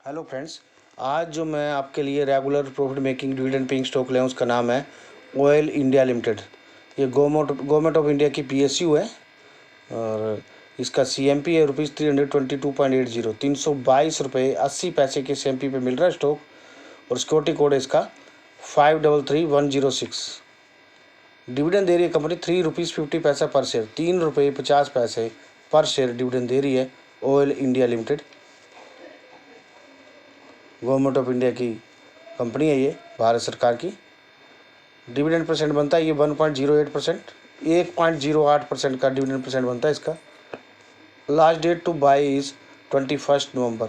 Hello friends, आज जो मैं आपके लिए regular profit making dividend paying stock ले उसका नाम है ऑयल इंडिया लिमिटेड। ये गवर्नमेंट ऑफ इंडिया की पीएसयू है और इसका सीएमपी है ₹322.80। 322 रुपये 80 पैसे के सीएमपी पे मिल रहा है स्टॉक और सिक्योरिटी कोड है इसका 533106। डिविडेंड दे रही है कंपनी ₹3.50 पर शेयर, ₹3.50 पर शेयर डिविडेंड दे रही है oil India limited. Government of India की कंपनी है, ये भारत सरकार की। डिविडेंड परसेंट बनता है ये 1.08%, 1.08% का डिविडेंड परसेंट बनता है इसका। Last date to buy is 21 November.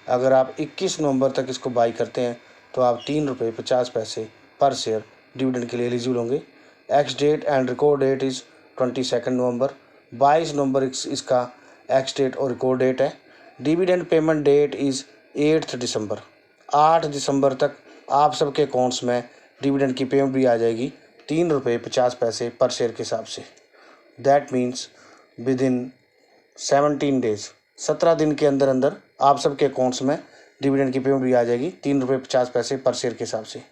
अगर आप 21 नवंबर तक इसको बाई करते हैं तो आप ₹3.50 पर शेयर डिविडेंड के लिए एलिजिबल होंगे। Ex date and record date is 22 November. 22 नवंबर इसका एक्स डेट और रिकॉर्ड डेट है। Dividend payment date is 8 December. 8 दिसंबर तक आप सबके अकाउंट्स में डिविडेंड की पेमेंट भी आ जाएगी ₹3.50 पर शेयर के हिसाब से। That means with in 17 days, 17 दिन के अंदर अंदर आप सबके अकाउंट्स में डिविडेंड की पेमेंट भी आ जाएगी ₹3.50 पर शेयर के हिसाब से।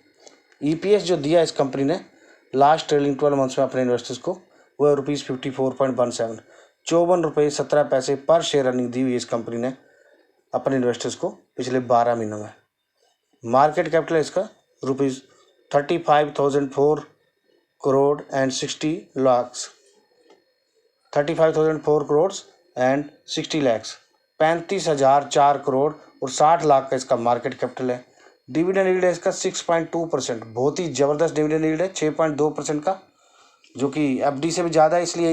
ईपीएस जो दिया इस कंपनी ने लास्ट ट्रेलिंग 12 मंथ्स में अपने इन्वेस्टर्स को वो है ₹54.17, ₹54.17 पर शेयर अर्निंग दी हुई इस कंपनी ने अपने इन्वेस्टर्स को पिछले 12 महीनों में। मार्केट कैपिटल है इसका ₹35,004 करोड़ एंड 60 लाख्स, 35,004 करोड़ एंड 60 लैक्स, 35,004 करोड़ और 60 लाख का इसका मार्केट कैपिटल है। डिविडेंड यील्ड है इसका 6.2%, बहुत ही ज़बरदस्त डिविडेंड यील्ड है 6.2% का, जो कि एफडी से भी ज़्यादा है। इसलिए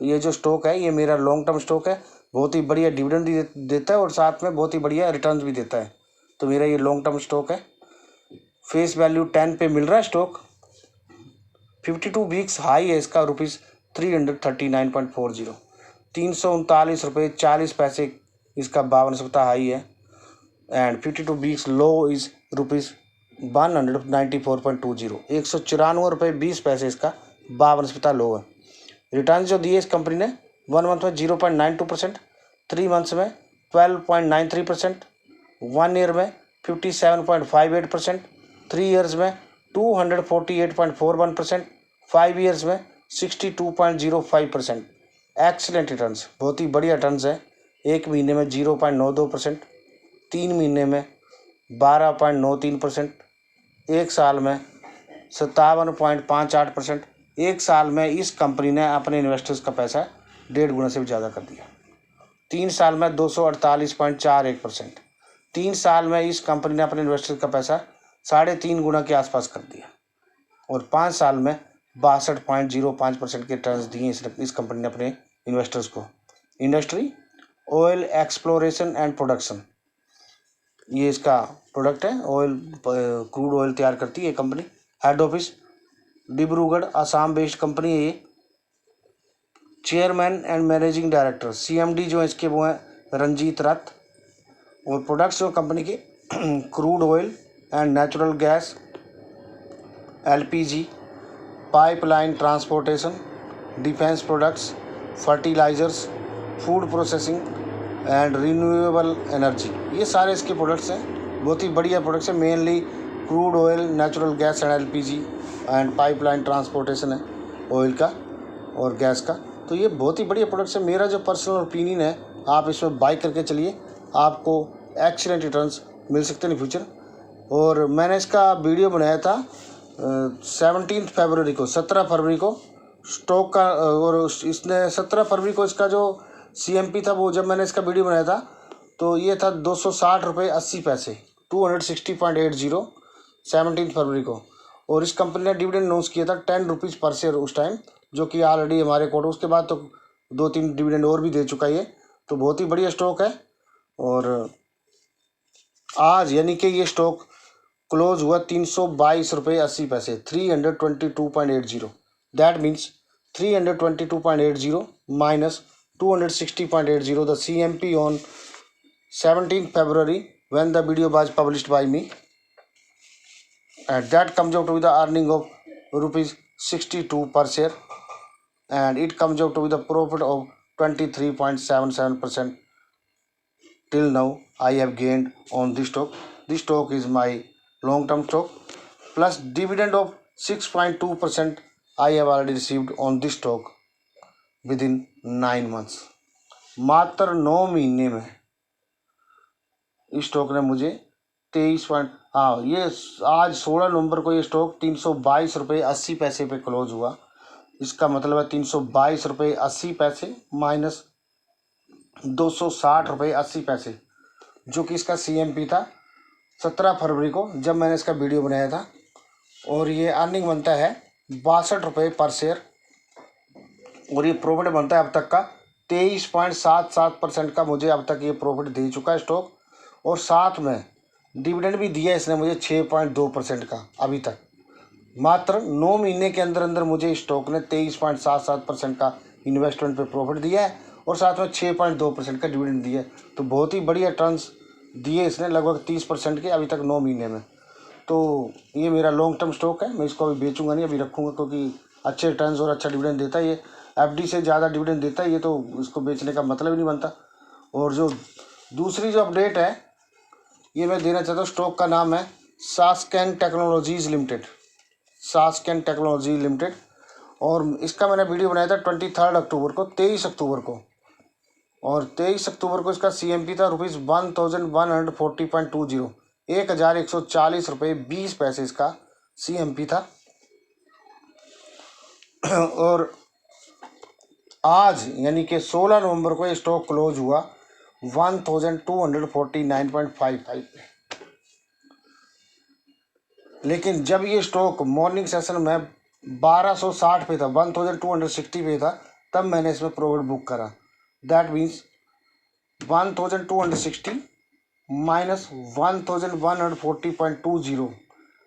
ये जो स्टॉक है ये मेरा लॉन्ग टर्म स्टॉक है। बहुत ही बढ़िया डिविडेंड भी देता है और साथ में बहुत ही बढ़िया रिटर्न्स भी देता है, तो मेरा ये लॉन्ग टर्म स्टॉक है। फेस वैल्यू 10 पे मिल रहा है स्टॉक। 52 वीक्स हाई है इसका ₹339.40, ₹339.40 इसका 52 सप्ताह हाई है। एंड 52 वीक्स लो इज ₹194.20, ₹194.20 इसका 52 सप्ताह लो है। रिटर्न जो दिए इस कंपनी ने 1 मंथ में 0.92%, 3 मंथ्स में 12.93%, 1 ईयर में 57.58%, 3 ईयर्स में 248.41%, 5 ईयर्स में 62.05%। एक्सीलेंट रिटर्न्स, बहुत ही बढ़िया रिटर्न्स है। 1 महीने में 0.92%, 3 महीने में 12.93%, 1 साल में 57.58%। 1 साल में इस कंपनी ने अपने इन्वेस्टर्स का पैसा 1.5 गुना से भी ज़्यादा कर दिया। 3 साल में 248.41%। 3 साल में इस कंपनी ने अपने इन्वेस्टर्स का पैसा 3.5 गुना के आसपास कर दिया और 5 साल में 62.05% के रिटर्न्स दिए इस कंपनी ने अपने इन्वेस्टर्स को। Industry oil exploration and production, ये इसका प्रोडक्ट है। ऑयल, क्रूड ऑयल तैयार करती है company. Head office Dibrugarh, Assam based company है ये। Chairman and managing director CMD जो है इसके वो हैं रंजीत रथ। और प्रोडक्ट्स जो कंपनी के crude oil and natural gas, LPG, pipeline transportation, defence products, fertilisers, food processing and renewable energy, ये सारे इसके प्रोडक्ट्स हैं। बहुत ही बढ़िया प्रोडक्ट्स हैं। Mainly crude oil, natural gas and LPG and pipeline transportation है ऑयल का और गैस का। तो ये बहुत ही बढ़िया प्रोडक्ट्स है। मेरा जो पर्सनल ओपिनियन है, आप इसमें बाई करके चलिए, आपको एक्सीलेंट रिटर्न्स मिल सकते हैं फ्यूचर। और मैंने इसका वीडियो बनाया था 17 फरवरी को, 17 फरवरी को स्टॉक का, और इसने 17 फरवरी को इसका जो सीएमपी था वो जब मैंने इसका वीडियो बनाया था तो ये था ₹260.80, 260.80, 17 फरवरी को। और इस कंपनी ने डिविडेंड अनाउंस किया था ₹10 पर शेयर उस टाइम, जो कि ऑलरेडी हमारे कोर्ट, उसके बाद तो 2-3 डिविडेंड और भी दे चुका है ये। तो बहुत ही बढ़िया स्टॉक है। और आज यानी कि ये स्टॉक क्लोज हुआ ₹322.80, 322.80। That means 322.80 minus 260.80, the CMP on 17th February when the video was published by me, and that comes out to be the earning of ₹62 per share, and it comes out to be the profit of 23.77%. till now I have gained on this stock. This stock is my long term stock, plus dividend of 6.2% I have already received on this stock within 9 months. मात्र 9 महीने में इस stock ने मुझे 23 point, हाँ ये आज 16 नवंबर को ये स्टॉक 322 रुपये 80 पैसे पे क्लोज हुआ। इसका मतलब है 322 रुपये 80 पैसे माइनस 260 रुपये 80 पैसे, जो कि इसका CMP था 17 फरवरी को जब मैंने इसका वीडियो बनाया था। और ये अर्निंग बनता है 62 रुपये पर शेयर, और ये प्रॉफिट बनता है अब तक का 23.77% का। मुझे अब तक ये प्रॉफिट दे चुका है स्टॉक, और साथ में डिविडेंड भी दिया इसने मुझे 6.2% का। अभी तक मात्र 9 महीने के अंदर अंदर मुझे स्टॉक ने 23.77% का इन्वेस्टमेंट पे प्रॉफिट दिया है, और साथ में 6.2% का डिविडेंड दिया है। तो बहुत ही बढ़िया टर्न्स दिए इसने, लगभग 30% के अभी तक 9 महीने में। तो ये मेरा लॉन्ग टर्म स्टॉक है, मैं इसको अभी बेचूंगा नहीं, अभी रखूँगा, क्योंकि अच्छे रिटर्न्स और अच्छा डिविडेंड देता है। ये FD से ज़्यादा डिविडेंड देता है ये, तो इसको बेचने का मतलब ही नहीं बनता। और जो दूसरी जो अपडेट है ये मैं देना चाहता हूँ, स्टॉक का नाम है सास्केन टेक्नोलॉजीज़ लिमिटेड, सास्केन टेक्नोलॉजी लिमिटेड। और इसका मैंने वीडियो बनाया था 23 अक्टूबर को, 23 अक्टूबर को, और 23 अक्टूबर को इसका CMP था ₹1140.20, 1140 रुपये 20 पैसे इसका CMP था। और आज यानी कि 16 नवंबर को ये स्टॉक क्लोज हुआ 1249.55 पे। लेकिन जब ये स्टॉक मॉर्निंग सेशन में 1260 पे था, 1260 पे था, तब मैंने इसमें प्रॉफिट बुक करा। That means 1260 minus 1140.20,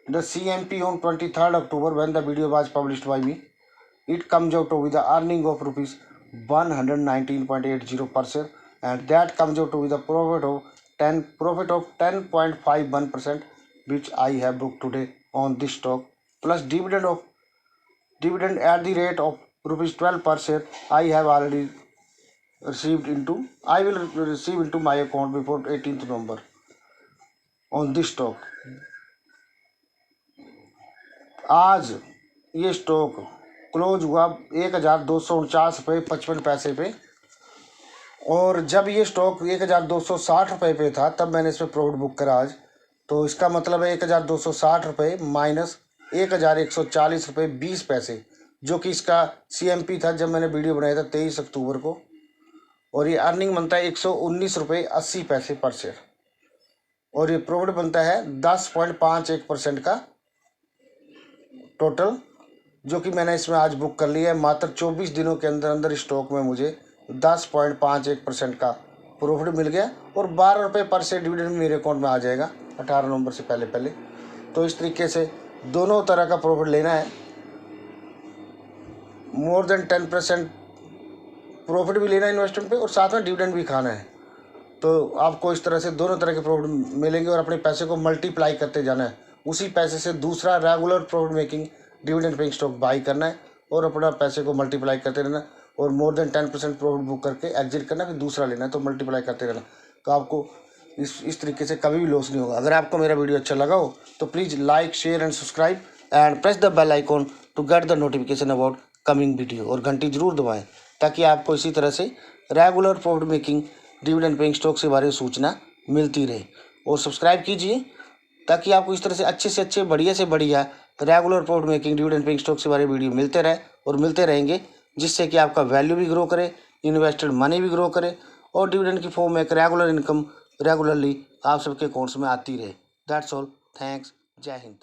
the CMP on 23rd October when the video was published by me, it comes out with the earning of rupees 119.80 per share, and that comes out with the profit of 10.51%, which I have booked today on this stock, plus dividend at the rate of rupees 12 per share I have already I will receive into my account before 18th November on this stock. आज ये stock close हुआ 1249.55 पे, और जब ये stock 1260 रुपये पे था तब मैंने इसमें प्रॉफिट बुक करा आज। तो इसका मतलब है 1260 रुपये माइनस 1140.20 रुपये, जो कि इसका CMP था जब मैंने वीडियो बनाया था 23 अक्टूबर को। और ये अर्निंग बनता है 119.80 रुपये पर शेयर, और ये प्रॉफिट बनता है 10.51% का टोटल, जो कि मैंने इसमें आज बुक कर लिया है। मात्र 24 दिनों के अंदर अंदर स्टॉक में मुझे 10.51% का प्रॉफिट मिल गया, और 12 रुपये पर शेयर डिविडेंड मेरे अकाउंट में आ जाएगा 18 नवंबर से पहले। तो इस तरीके से दोनों तरह का प्रॉफिट लेना है, मोर देन 10% प्रॉफिट भी लेना है इन्वेस्टमेंट पे, और साथ में डिविडेंड भी खाना है। तो आपको इस तरह से दोनों तरह के प्रॉफिट मिलेंगे, और अपने पैसे को मल्टीप्लाई करते जाना है। उसी पैसे से दूसरा regular profit making dividend paying stock by करना है, और अपना पैसे को मल्टीप्लाई करते रहना, और मोर देन 10% प्रॉफिट बुक करके एग्जिट करना, फिर दूसरा लेना है, तो मल्टीप्लाई करते रहना। तो आपको इस तरीके से कभी भी लॉस नहीं होगा। अगर आपको मेरा वीडियो अच्छा लगा हो तो please like, share and subscribe, and press the bell icon to get the notification about coming video, और घंटी जरूर दबाएं ताकि आपको इसी तरह से regular profit making dividend paying stocks के बारे में सूचना मिलती रहे। और सब्सक्राइब कीजिए ताकि आपको इस तरह से अच्छे बढ़िया से बढ़िया regular profit making dividend paying stocks के बारे में वीडियो मिलते रहे और मिलते रहेंगे, जिससे कि आपका वैल्यू भी ग्रो करे, इन्वेस्टेड मनी भी ग्रो करे, और डिविडेंड की फॉर्म में एक रेगुलर इनकम रेगुलरली आप सबके अकाउंट्स में आती रहे। दैट्स ऑल, थैंक्स, जय हिंद।